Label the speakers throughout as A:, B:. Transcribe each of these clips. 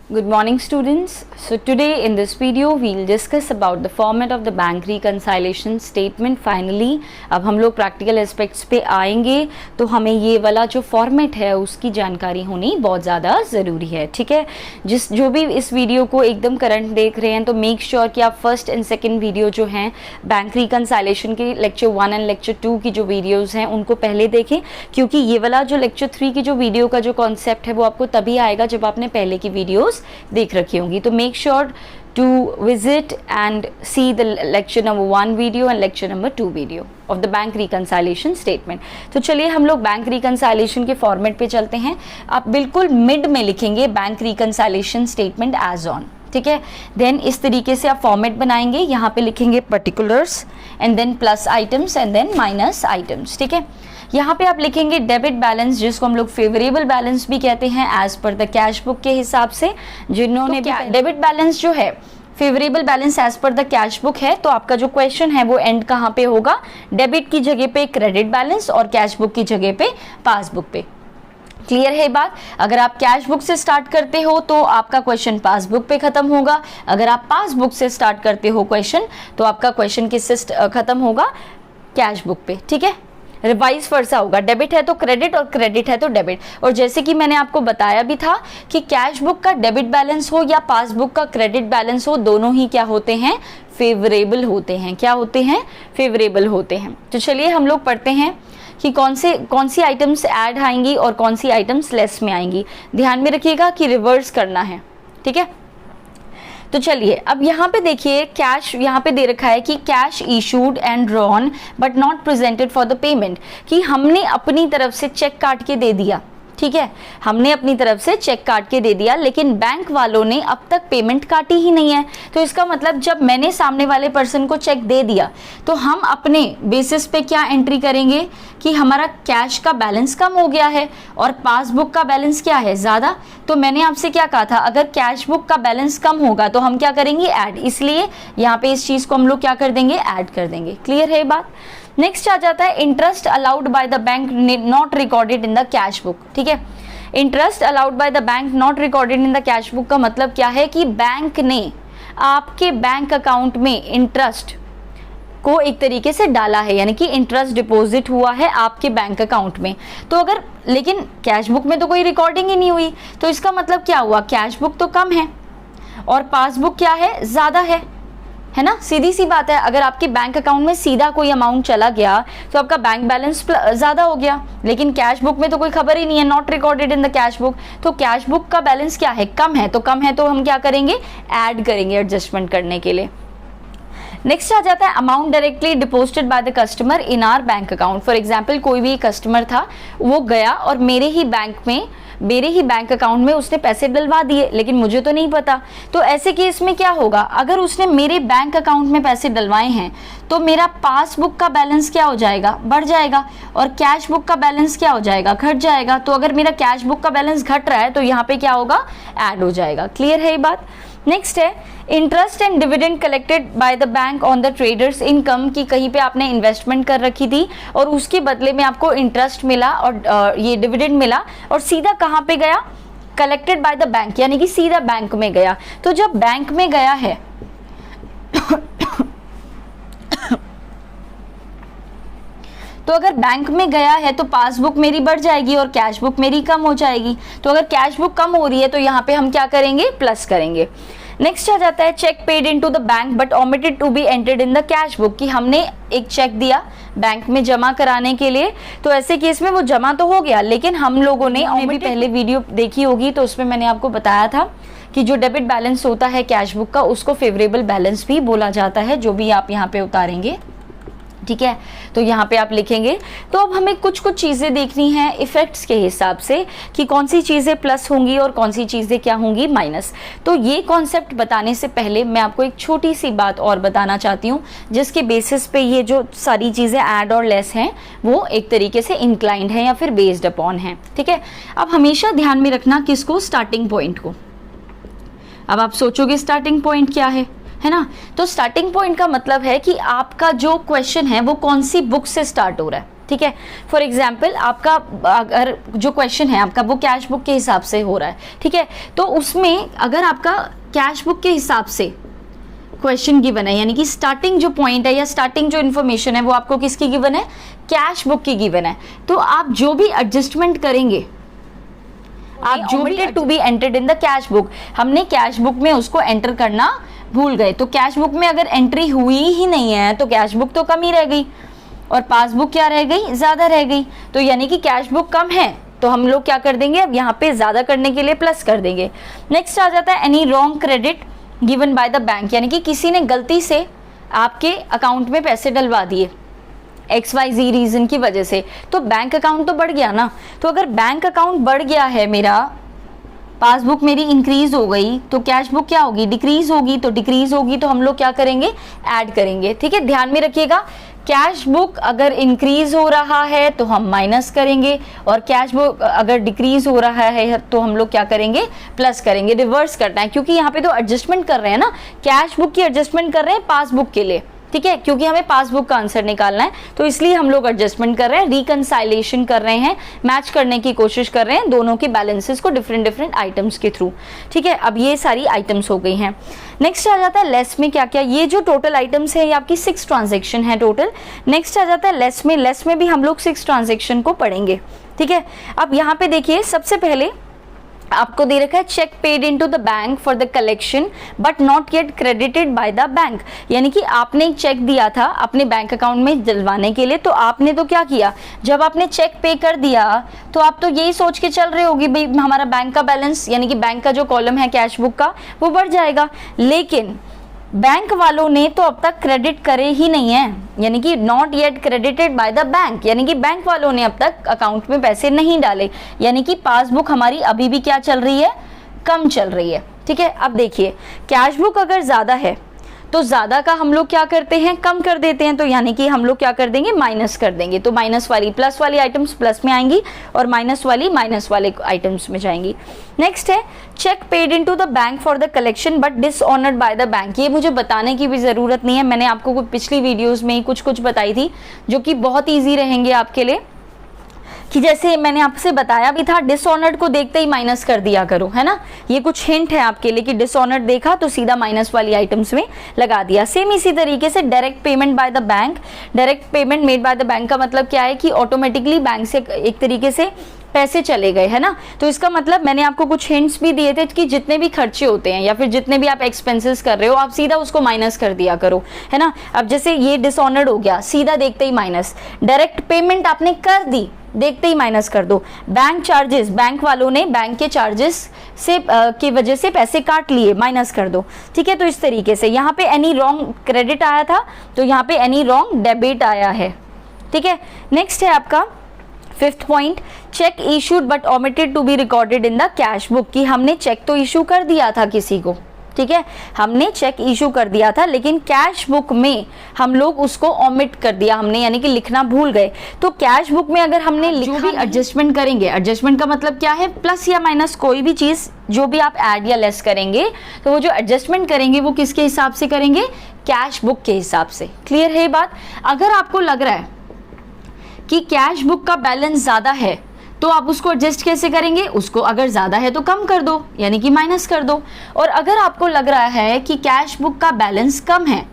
A: Good morning students. So today in this video we'll discuss about the format of the bank reconciliation statement. Finally अब हम लोग practical aspects पे आएंगे तो हमें ये वाला जो फॉर्मेट है उसकी जानकारी होनी बहुत ज़्यादा ज़रूरी है, ठीक है। जो भी इस वीडियो को एकदम करंट देख रहे हैं तो मेक श्योर कि आप फर्स्ट एंड सेकेंड वीडियो जो हैं बैंक रिकनसाइलेशन के लेक्चर 1 एंड लेक्चर 2 की जो वीडियोज़ हैं उनको पहले देखें, क्योंकि ये वाला जो लेक्चर 3 की जो वीडियो का जो कॉन्सेप्ट है वो आपको तभी आएगा जब आपने पहले की वीडियोज़ देख रखी होंगी। तो make sure to visit and see the lecture number 1 video and lecture number 2 video of the bank reconciliation statement. तो चलिए हम लोग बैंक रिकनसाइलेशन के फॉर्मेट पे चलते हैं। आप बिल्कुल मिड में लिखेंगे bank reconciliation statement as on, ठीक है। देन इस तरीके से आप फॉर्मेट बनाएंगे, यहाँ पे लिखेंगे particulars and then plus items and then minus items, ठीक है। यहाँ पे आप लिखेंगे डेबिट बैलेंस, जिसको हम लोग फेवरेबल बैलेंस भी कहते हैं as per the cash book के हिसाब से। जिन्होंने भी डेबिट बैलेंस जो है favourable balance as per the cash book है, तो आपका जो क्वेश्चन है वो एंड कहाँ पे होगा, डेबिट की जगह पे क्रेडिट बैलेंस और कैश बुक की जगह पे पासबुक पे। क्लियर है बात। अगर आप कैश बुक से स्टार्ट करते हो तो आपका क्वेश्चन पासबुक पे खत्म होगा, अगर आप पासबुक से स्टार्ट करते हो क्वेश्चन तो आपका क्वेश्चन किससे खत्म होगा, कैश बुक पे, ठीक है। रिवाइज वर्सा होगा, डेबिट है तो क्रेडिट और क्रेडिट है तो डेबिट। और जैसे कि मैंने आपको बताया भी था कि कैश बुक का डेबिट बैलेंस हो या पासबुक का क्रेडिट बैलेंस हो, दोनों ही क्या होते हैं, फेवरेबल होते हैं। क्या होते हैं, फेवरेबल होते हैं। तो चलिए हम लोग पढ़ते हैं कि कौन सी आइटम्स ऐड आएंगी और कौन सी आइटम्स लेस में आएंगी। ध्यान में रखिएगा कि रिवर्स करना है, ठीक है। तो चलिए अब यहाँ पे देखिए, कैश यहाँ पे दे रखा है कि cash issued and drawn but not presented for the payment, कि हमने अपनी तरफ से चेक काट के दे दिया, ठीक है। हमने अपनी तरफ से चेक काट के दे दिया लेकिन बैंक वालों ने अब तक पेमेंट काटी ही नहीं है। तो इसका मतलब जब मैंने सामने वाले पर्सन को चेक दे दिया तो हम अपने बेसिस पे क्या एंट्री करेंगे कि हमारा कैश का बैलेंस कम हो गया है और पासबुक का बैलेंस क्या है, ज़्यादा। तो मैंने आपसे क्या कहा था, अगर कैश बुक का बैलेंस कम होगा तो हम क्या करेंगे, ऐड। इसलिए यहाँ पे इस चीज़ को हम लोग क्या कर देंगे, ऐड कर देंगे। क्लियर है ये बात। नेक्स्ट आ जाता है interest allowed by the bank not recorded in the cash book, ठीक है। Interest allowed by the bank not recorded in the cash book का मतलब क्या है कि बैंक ने आपके बैंक अकाउंट में इंटरेस्ट को एक तरीके से डाला है, यानी कि इंटरेस्ट डिपॉजिट हुआ है आपके बैंक अकाउंट में। तो अगर लेकिन कैश बुक में तो कोई रिकॉर्डिंग ही नहीं हुई, तो इसका मतलब क्या हुआ, कैश बुक तो कम है और पासबुक क्या है, ज़्यादा है ना। सीधी सी बात है, अगर आपके बैंक अकाउंट में सीधा कोई अमाउंट चला गया तो आपका बैंक बैलेंस ज़्यादा हो गया, लेकिन कैश बुक में तो कोई खबर ही नहीं है, not recorded in the cash book. तो कैश बुक का बैलेंस क्या है, कम है, तो हम क्या करेंगे, ऐड करेंगे एडजस्टमेंट करने के लिए। नेक्स्ट आ जाता है amount directly deposited by the customer in our bank account. For example कोई भी कस्टमर था, वो गया और मेरे ही बैंक अकाउंट में उसने पैसे डलवा दिए, लेकिन मुझे तो नहीं पता। तो ऐसे केस में क्या होगा, अगर उसने मेरे बैंक अकाउंट में पैसे डलवाए हैं तो मेरा पासबुक का बैलेंस क्या हो जाएगा, बढ़ जाएगा, और कैश बुक का बैलेंस क्या हो जाएगा, घट जाएगा। तो अगर मेरा कैश बुक का बैलेंस घट रहा है तो यहाँ पे क्या होगा, ऐड हो जाएगा। क्लियर है ये बात। नेक्स्ट है interest and dividend collected by the bank on the traders income, की कहीं पे आपने इन्वेस्टमेंट कर रखी थी और उसके बदले में आपको इंटरेस्ट मिला और ये डिविडेंड मिला, और सीधा कहाँ पे गया, कलेक्टेड बाय द बैंक, यानी कि सीधा बैंक में गया। तो जब बैंक में गया है तो अगर बैंक में गया है तो पासबुक मेरी बढ़ जाएगी और कैश बुक मेरी कम हो जाएगी। तो अगर कैश बुक कम हो रही है तो यहाँ पे हम क्या करेंगे, प्लस करेंगे। नेक्स्ट आ जाता है cheque paid into the bank but omitted to be entered in the cash book, कि हमने एक चेक दिया बैंक में जमा कराने के लिए, तो ऐसे केस में वो जमा तो हो गया लेकिन हम लोगों ने भी पहले वीडियो देखी होगी तो उसमें मैंने आपको बताया था कि जो डेबिट बैलेंस होता है कैश बुक का उसको फेवरेबल बैलेंस भी बोला जाता है, जो भी आप यहाँ पे उतारेंगे, ठीक है। तो यहाँ पे आप लिखेंगे। तो अब हमें कुछ चीज़ें देखनी है इफेक्ट्स के हिसाब से कि कौन सी चीज़ें प्लस होंगी और कौन सी चीज़ें क्या होंगी, माइनस। तो ये कॉन्सेप्ट बताने से पहले मैं आपको एक छोटी सी बात और बताना चाहती हूँ, जिसके बेसिस पे ये जो सारी चीज़ें ऐड और लेस हैं वो एक तरीके से इंक्लाइंड है या फिर बेस्ड अपॉन है, ठीक है। अब हमेशा ध्यान में रखना किसको, स्टार्टिंग पॉइंट को। अब आप सोचोगे स्टार्टिंग पॉइंट क्या है ना। तो स्टार्टिंग पॉइंट का मतलब है कि आपका जो क्वेश्चन है वो कौन सी बुक से स्टार्ट हो रहा है, ठीक है। फॉर एग्जाम्पल आपका अगर जो क्वेश्चन है आपका वो कैश बुक के हिसाब से हो रहा है, ठीक है, तो उसमें अगर आपका कैश बुक के हिसाब से क्वेश्चन गिवन है, यानी कि स्टार्टिंग जो पॉइंट है या स्टार्टिंग जो इन्फॉर्मेशन है वो आपको किसकी गिवन है, कैश बुक की गिवन है, तो आप जो भी एडजस्टमेंट करेंगे, आप जो भी to be entered in the cash book, हमने कैश बुक में उसको एंटर करना भूल गए, तो कैश बुक में अगर एंट्री हुई ही नहीं है तो कैश बुक तो कम ही रह गई और पासबुक क्या रह गई, ज्यादा रह गई। तो यानी कि कैश बुक कम है तो हम लोग क्या कर देंगे, अब यहाँ पे ज्यादा करने के लिए प्लस कर देंगे। नेक्स्ट आ जाता है any wrong credit given by the bank, यानी कि किसी ने गलती से आपके अकाउंट में पैसे डलवा दिए XYZ रीजन की वजह से, तो बैंक अकाउंट तो बढ़ गया ना। तो अगर बैंक अकाउंट बढ़ गया है मेरा, पासबुक मेरी इंक्रीज हो गई, तो कैश बुक क्या होगी, डिक्रीज होगी, तो डिक्रीज होगी तो हम लोग क्या करेंगे, ऐड करेंगे। ठीक है, ध्यान में रखिएगा, कैश बुक अगर इंक्रीज हो रहा है तो हम माइनस करेंगे और कैश बुक अगर डिक्रीज हो रहा है तो हम लोग क्या करेंगे, प्लस करेंगे। रिवर्स करना है क्योंकि यहाँ पे तो एडजस्टमेंट कर रहे हैं ना, कैश बुक की एडजस्टमेंट कर रहे हैं पासबुक के लिए, ठीक है, क्योंकि हमें पासबुक का आंसर निकालना है, तो इसलिए हम लोग एडजस्टमेंट कर रहे हैं, रिकंसाइलेशन कर रहे हैं, मैच करने की कोशिश कर रहे हैं दोनों के बैलेंसेस को डिफरेंट आइटम्स के थ्रू। ठीक है, अब ये सारी आइटम्स हो गई हैं। नेक्स्ट आ जाता है लेस में क्या क्या, ये जो टोटल आइटम्स है ये आपकी 6 ट्रांजेक्शन है टोटल। नेक्स्ट आ जाता है लेस में, लेस में भी हम लोग 6 ट्रांजेक्शन को पढ़ेंगे। ठीक है, अब यहाँ पे देखिए सबसे पहले आपको दे रखा है cheque paid into the bank for the collection but not yet credited by the bank, यानी कि आपने एक चेक दिया था अपने बैंक अकाउंट में डलवाने के लिए, तो आपने तो क्या किया, जब आपने चेक पे कर दिया तो आप तो यही सोच के चल रहे होगी भाई हमारा बैंक का बैलेंस, यानी कि बैंक का जो कॉलम है कैश बुक का वो बढ़ जाएगा, लेकिन बैंक वालों ने तो अब तक क्रेडिट करे ही नहीं है, यानी कि not yet credited by the bank, यानी कि बैंक वालों ने अब तक अकाउंट में पैसे नहीं डाले, यानी कि पासबुक हमारी अभी भी क्या चल रही है, कम चल रही है। ठीक है, अब देखिए कैश बुक अगर ज्यादा है तो ज्यादा का हम लोग क्या करते हैं, कम कर देते हैं, तो यानी कि हम लोग क्या कर देंगे, माइनस कर देंगे, तो माइनस वाली प्लस वाली आइटम्स प्लस में आएंगी और माइनस वाली माइनस वाले आइटम्स में जाएंगी। नेक्स्ट है cheque paid into the bank for the collection but dishonoured by the bank, ये मुझे बताने की भी जरूरत नहीं है, मैंने आपको पिछली वीडियोज में कुछ बताई थी जो कि बहुत ईजी रहेंगे आपके लिए, कि जैसे मैंने आपसे बताया भी था डिसऑनर्ड को देखते ही माइनस कर दिया करो, है ना, ये कुछ हिंट है आपके लिए कि डिसऑनर्ड देखा तो सीधा माइनस वाली आइटम्स में लगा दिया। सेम इसी तरीके से direct payment by the bank, direct payment made by the bank का मतलब क्या है कि ऑटोमेटिकली बैंक से एक तरीके से पैसे चले गए, है ना, तो इसका मतलब मैंने आपको कुछ हिंट्स भी दिए थे कि जितने भी खर्चे होते हैं या फिर जितने भी आप एक्सपेंसेस कर रहे हो आप सीधा उसको माइनस कर दिया करो, है ना। अब जैसे ये डिसऑनर्ड हो गया, सीधा देखते ही माइनस, डायरेक्ट पेमेंट आपने कर दी, देखते ही माइनस कर दो, बैंक चार्जेस, बैंक वालों ने बैंक के चार्जेस से की वजह से पैसे काट लिए, माइनस कर दो। ठीक है, तो इस तरीके से यहाँ पे एनी रॉन्ग क्रेडिट आया था तो यहाँ पे एनी रॉन्ग डेबिट आया है। ठीक है, नेक्स्ट है आपका 5th point cheque issued but omitted to be recorded in the cash book, कि हमने चेक तो इशू कर दिया था किसी को, ठीक है, हमने चेक इशू कर दिया था लेकिन कैश बुक में हम लोग उसको ओमिट कर दिया हमने, यानी कि लिखना भूल गए। तो कैश बुक में अगर हमने जो भी एडजस्टमेंट करेंगे, एडजस्टमेंट का मतलब क्या है, प्लस या माइनस कोई भी चीज जो भी आप ऐड या लेस करेंगे तो वो जो एडजस्टमेंट करेंगे वो किसके हिसाब से करेंगे, कैश बुक के हिसाब से। क्लियर है ये बात। अगर आपको लग रहा है कि कैश बुक का बैलेंस ज्यादा है तो आप उसको एडजस्ट कैसे करेंगे, उसको अगर ज्यादा है तो कम कर दो, यानी कि माइनस कर दो, और अगर आपको लग रहा है कि कैश बुक का बैलेंस कम है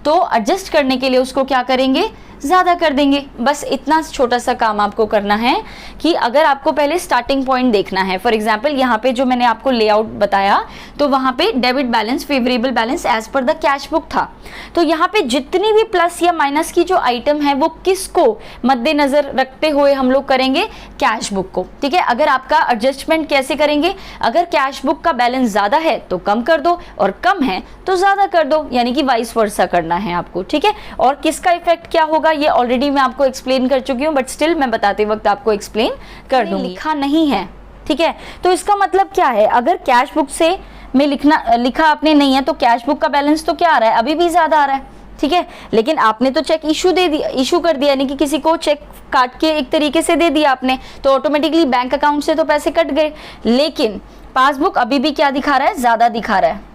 A: तो एडजस्ट करने के लिए उसको क्या करेंगे, ज्यादा कर देंगे। बस इतना छोटा सा काम आपको करना है कि अगर आपको पहले स्टार्टिंग पॉइंट देखना है, फॉर एग्जांपल यहाँ पे जो मैंने आपको लेआउट बताया तो वहां पे debit balance, favourable balance as per the cash book था, तो यहाँ पे जितनी भी प्लस या माइनस की जो आइटम है वो किसको मद्देनजर रखते हुए हम लोग करेंगे, कैश बुक को। ठीक है, अगर आपका एडजस्टमेंट कैसे करेंगे, अगर कैश बुक का बैलेंस ज्यादा है तो कम कर दो और कम है तो ज्यादा कर दो, यानी कि वाइस वर्सा करना है आपको। ठीक है, और किसका इफेक्ट क्या होगा ये ऑलरेडी मैं आपको एक्सप्लेन कर चुकी हूँ, बट स्टिल मैं बताते वक्त आपको एक्सप्लेन कर दूंगी। लिखा नहीं है, ठीक है, तो इसका मतलब क्या है, अगर कैश बुक से में लिखा आपने नहीं है तो कैश बुक का बैलेंस तो क्या आ रहा है, अभी भी ज्यादा आ रहा है। ठीक है, लेकिन आपने तो चेक इशू कर दिया, यानी कि किसी को चेक काट के एक तरीके से दे दिया आपने, तो ऑटोमेटिकली बैंक अकाउंट से तो पैसे कट गए, लेकिन पासबुक अभी भी क्या दिखा रहा है, ज्यादा दिखा रहा है।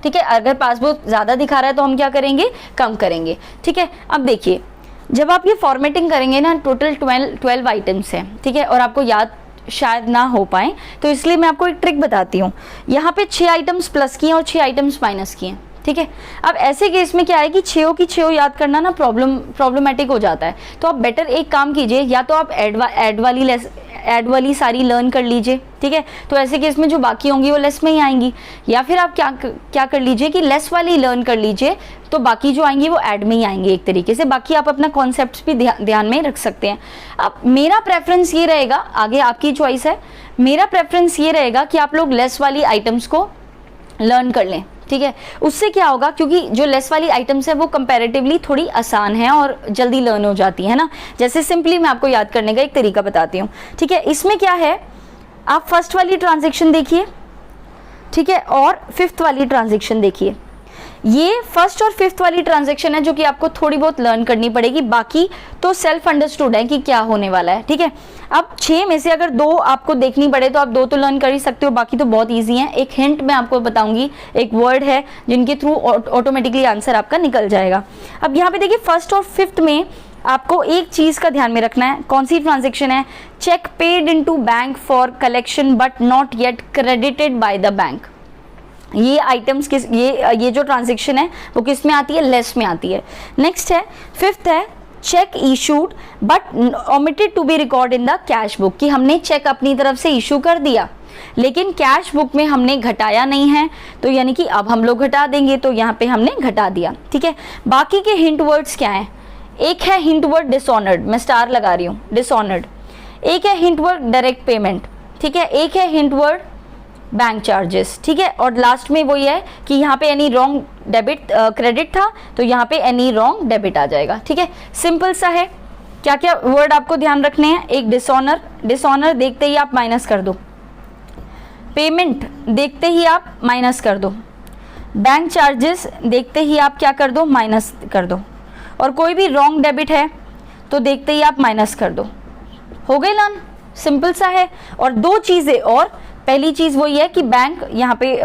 A: ठीक है, अगर पासबुक ज्यादा दिखा रहा है तो हम क्या करेंगे, कम करेंगे। ठीक है, अब देखिए जब आप ये फॉर्मेटिंग करेंगे ना, टोटल 12 आइटम्स हैं, ठीक है, और आपको याद शायद ना हो पाए, तो इसलिए मैं आपको एक ट्रिक बताती हूँ। यहाँ पे 6 आइटम्स प्लस किए और 6 आइटम्स माइनस किए, ठीक है। अब ऐसे केस में क्या है कि 6 की 6 याद करना ना प्रॉब्लमेटिक हो जाता है। तो आप बेटर एक काम कीजिए, या तो आप ऐड वाली सारी लर्न कर लीजिए, ठीक है, तो ऐसे केस में जो बाकी होंगी वो लेस में ही आएंगी। या फिर आप क्या कर लीजिए कि लेस वाली लर्न कर लीजिए, तो बाकी जो आएंगी वो ऐड में ही आएंगी एक तरीके से। बाकी आप अपना कॉन्सेप्ट्स भी ध्यान में रख सकते हैं। अब मेरा प्रेफरेंस ये रहेगा, आगे आपकी चॉइस है, मेरा प्रेफरेंस ये रहेगा कि आप लोग लेस वाली आइटम्स को लर्न कर लें, ठीक है। उससे क्या होगा, क्योंकि जो लेस वाली आइटम्स है वो कंपैरेटिवली थोड़ी आसान है और जल्दी लर्न हो जाती है ना। जैसे सिंपली मैं आपको याद करने का एक तरीका बताती हूँ, ठीक है। इसमें क्या है, आप फर्स्ट वाली ट्रांजैक्शन देखिए, ठीक है, और 5th वाली ट्रांजैक्शन देखिए। ये फर्स्ट और 5th वाली ट्रांजैक्शन है जो कि आपको थोड़ी बहुत लर्न करनी पड़ेगी, बाकी तो सेल्फ अंडरस्टूड है कि क्या होने वाला है, ठीक है। अब 6 में से अगर 2 आपको देखनी पड़े तो आप 2 तो लर्न कर ही सकते हो, बाकी तो बहुत इजी है। एक हिंट मैं आपको बताऊंगी, एक वर्ड है जिनके थ्रू ऑटोमेटिकली आंसर आपका निकल जाएगा। अब यहाँ पे देखिए, 1st और 5th में आपको एक चीज का ध्यान में रखना है। कौन सी ट्रांजैक्शन है? Cheque paid into bank for collection but not yet credited by the bank. ये आइटम्स ये जो ट्रांजैक्शन है वो किस में आती है? लेस में आती है। नेक्स्ट है 5th है cheque issued but omitted to be record in the cash book, कि हमने चेक अपनी तरफ से इशू कर दिया लेकिन कैश बुक में हमने घटाया नहीं है, तो यानी कि अब हम लोग घटा देंगे, तो यहाँ पे हमने घटा दिया, ठीक है। बाकी के हिंट वर्ड्स क्या हैं? एक है हिंट वर्ड डिसऑनर्ड, मैं स्टार लगा रही हूँ, डिसऑनर्ड। एक है हिंट वर्ड डायरेक्ट पेमेंट, ठीक है। एक है हिंट वर्ड बैंक चार्जेस, ठीक है। और लास्ट में वो ये है कि यहाँ पे एनी रॉन्ग डेबिट क्रेडिट था, तो यहाँ पे एनी रॉन्ग डेबिट आ जाएगा, ठीक है। सिंपल सा है। क्या क्या वर्ड आपको ध्यान रखने हैं? एक डिसऑनर, डिसऑनर देखते ही आप माइनस कर दो। पेमेंट देखते ही आप माइनस कर दो। बैंक चार्जेस देखते ही आप क्या कर दो? माइनस कर दो। और कोई भी रॉन्ग डेबिट है तो देखते ही आप माइनस कर दो। हो गई लर्न, सिंपल सा है। और 2 चीज़ें और, पहली चीज़ वो ये है कि बैंक यहाँ पे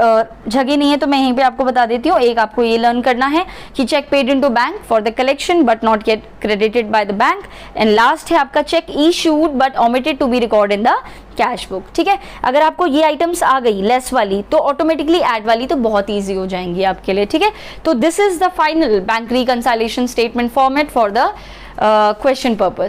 A: जगह नहीं है तो मैं यहीं पे आपको बता देती हूँ। एक आपको ये लर्न करना है कि cheque paid into bank for the collection but not yet credited by the bank. And last है आपका cheque issued but omitted to be record in the cash book, ठीक है। अगर आपको ये आइटम्स आ गई लेस वाली, तो ऑटोमेटिकली ऐड वाली तो बहुत ईजी हो जाएंगी आपके लिए, ठीक है। तो this is the final bank reconciliation statement format for the question purpose.